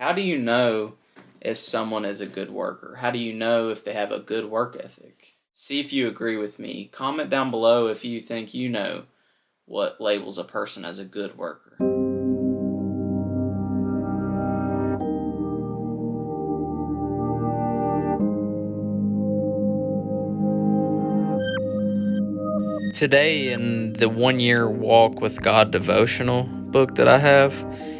How do you know if someone is a good worker? How do you know if they have a good work ethic? See if you agree with me. Comment down below if you think you know what labels a person as a good worker. Today, in the 1-year walk with God devotional book that I have,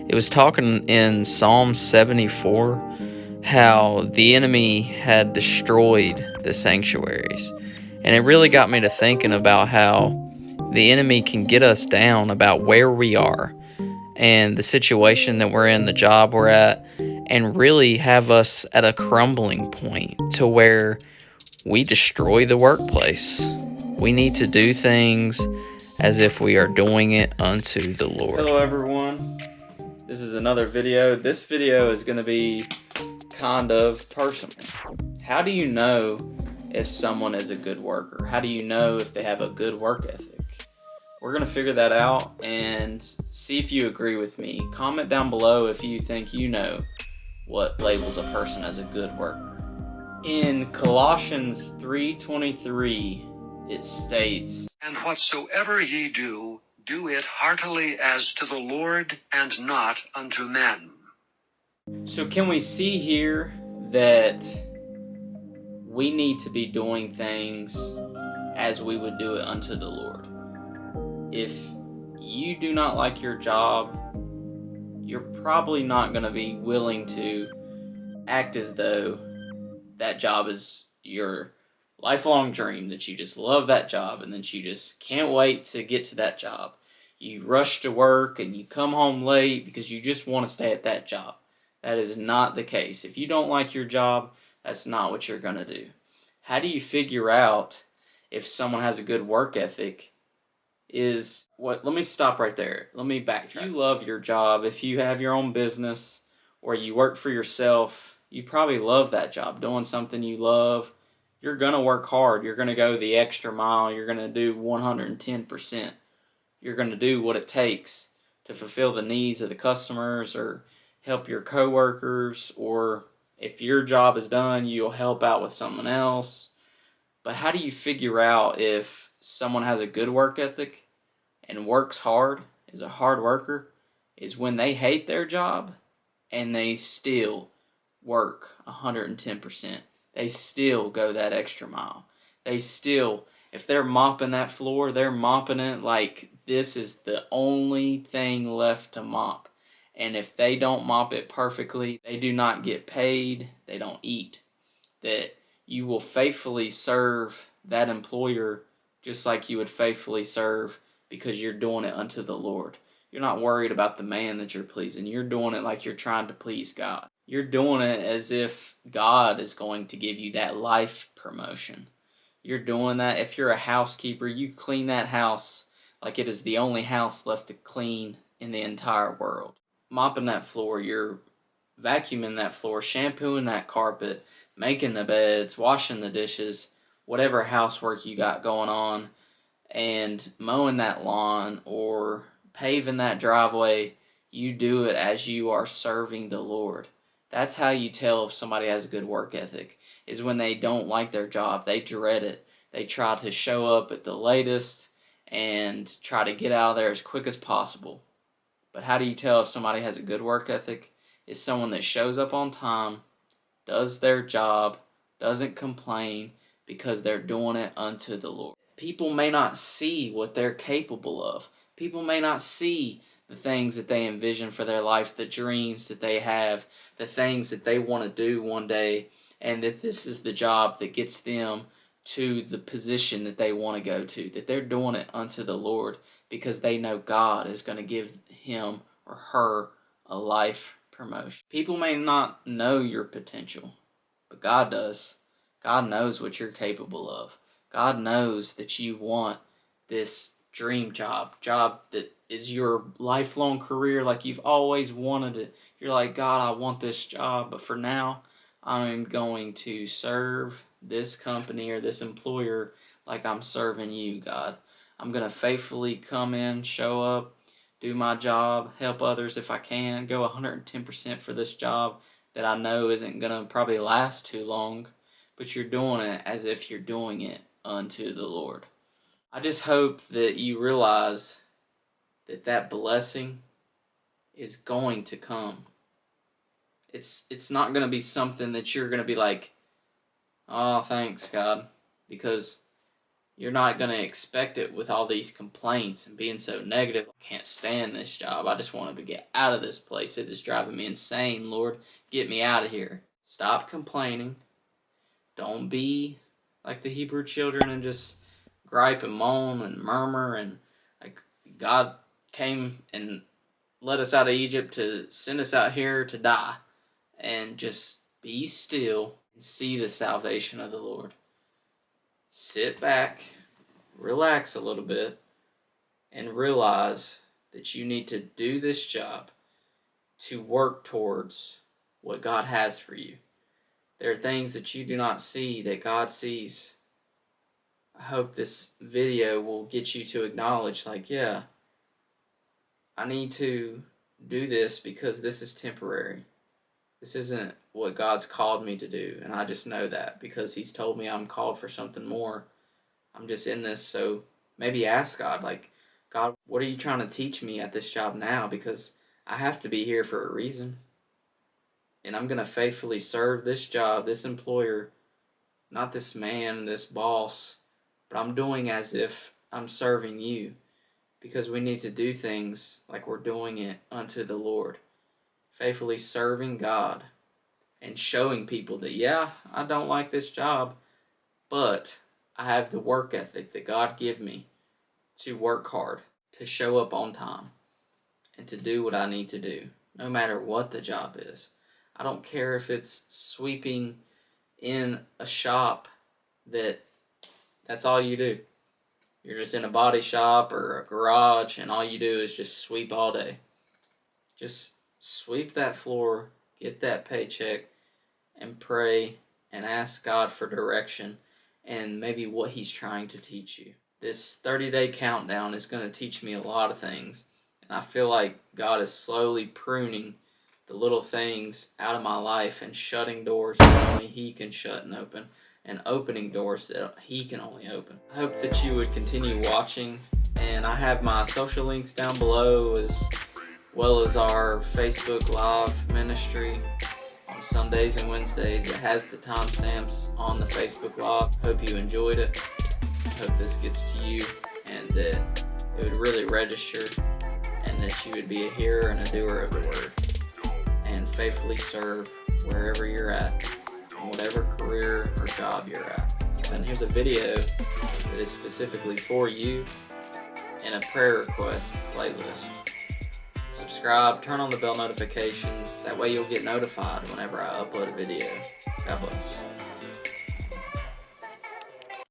it was talking in Psalm 74 how the enemy had destroyed the sanctuaries. And it really got me to thinking about how the enemy can get us down about where we are and the situation that we're in, the job we're at, and really have us at a crumbling point to where we destroy the workplace. We need to do things as if we are doing it unto the Lord. Hello everyone, this is another video. This video is going to be kind of personal. How do you know if someone is a good worker? How do you know if they have a good work ethic? We're going to figure that out and see if you agree with me. Comment down below if you think you know what labels a person as a good worker. In Colossians 3:23, it states, "And whatsoever ye do, do it heartily as to the Lord and not unto men." So can we see here that we need to be doing things as we would do it unto the Lord? If you do not like your job, you're probably not going to be willing to act as though that job is your lifelong dream, that you just love that job and that you just can't wait to get to that job. You rush to work and you come home late because you just want to stay at that job. That is not the case. If you don't like your job, that's not what you're going to do. How do you figure out if someone has a good work ethic? Let me stop right there. Let me backtrack. If you love your job, if you have your own business or you work for yourself, you probably love that job, doing something you love. You're going to work hard. You're going to go the extra mile. You're going to do 110%. You're going to do what it takes to fulfill the needs of the customers or help your coworkers, or if your job is done, you'll help out with someone else. But how do you figure out if someone has a good work ethic and works hard, is a hard worker? Is when they hate their job and they still work 110%. They still go that extra mile. They still, if they're mopping that floor, they're mopping it like this is the only thing left to mop. And if they don't mop it perfectly, they do not get paid, they don't eat. That you will faithfully serve that employer just like you would faithfully serve because you're doing it unto the Lord. You're not worried about the man that you're pleasing. You're doing it like you're trying to please God. You're doing it as if God is going to give you that life promotion. You're doing that. If you're a housekeeper, you clean that house like it is the only house left to clean in the entire world. Mopping that floor, you're vacuuming that floor, shampooing that carpet, making the beds, washing the dishes, whatever housework you got going on, and mowing that lawn or paving that driveway. You do it as you are serving the Lord. That's how you tell if somebody has a good work ethic, is when they don't like their job. They dread it. They try to show up at the latest and try to get out of there as quick as possible. But how do you tell if somebody has a good work ethic? Is someone that shows up on time, does their job, doesn't complain because they're doing it unto the Lord. People may not see what they're capable of. People may not see the things that they envision for their life, the dreams that they have, the things that they want to do one day, and that this is the job that gets them to the position that they want to go to, that they're doing it unto the Lord because they know God is going to give him or her a life promotion. People may not know your potential, but God does. God knows what you're capable of. God knows that you want this dream job that is your lifelong career, like you've always wanted it. You're like, God, I want this job, but for now, I'm going to serve this company or this employer like I'm serving you, God. I'm going to faithfully come in, show up, do my job, help others if I can, go 110% for this job that I know isn't going to probably last too long, but you're doing it as if you're doing it unto the Lord. I just hope that you realize that that blessing is going to come. It's not going to be something that you're going to be like, oh, thanks, God, because you're not going to expect it with all these complaints and being so negative. I can't stand this job. I just want to get out of this place. It is driving me insane. Lord, get me out of here. Stop complaining. Don't be like the Hebrew children and just gripe and moan and murmur. And like God came and led us out of Egypt to send us out here to die. And just be still and see the salvation of the Lord. Sit back, relax a little bit, and realize that you need to do this job to work towards what God has for you. There are things that you do not see that God sees. I hope this video will get you to acknowledge, like, yeah, I need to do this because this is temporary. This isn't what God's called me to do, and I just know that because He's told me I'm called for something more. I'm just in this, so maybe ask God, like, God, what are you trying to teach me at this job now? Because I have to be here for a reason, and I'm going to faithfully serve this job, this employer, not this man, this boss, but I'm doing as if I'm serving you, because we need to do things like we're doing it unto the Lord. Faithfully serving God and showing people that, yeah, I don't like this job, but I have the work ethic that God gave me to work hard, to show up on time, and to do what I need to do, no matter what the job is. I don't care if it's sweeping in a shop that's all you do. You're just in a body shop or a garage and all you do is just sweep all day. Just sweep that floor, get that paycheck, and pray and ask God for direction and maybe what He's trying to teach you. This 30-day countdown is going to teach me a lot of things, and I feel like God is slowly pruning the little things out of my life and shutting doors that only He can shut and open, and opening doors that He can only open. I hope that you would continue watching, and I have my social links down below as well as our Facebook Live ministry on Sundays and Wednesdays. It has the timestamps on the Facebook Live. Hope you enjoyed it. Hope this gets to you and that it would really register and that you would be a hearer and a doer of the word and faithfully serve wherever you're at, in whatever career or job you're at. And here's a video that is specifically for you and a prayer request playlist. Subscribe, turn on the bell notifications, that way you'll get notified whenever I upload a video. God bless.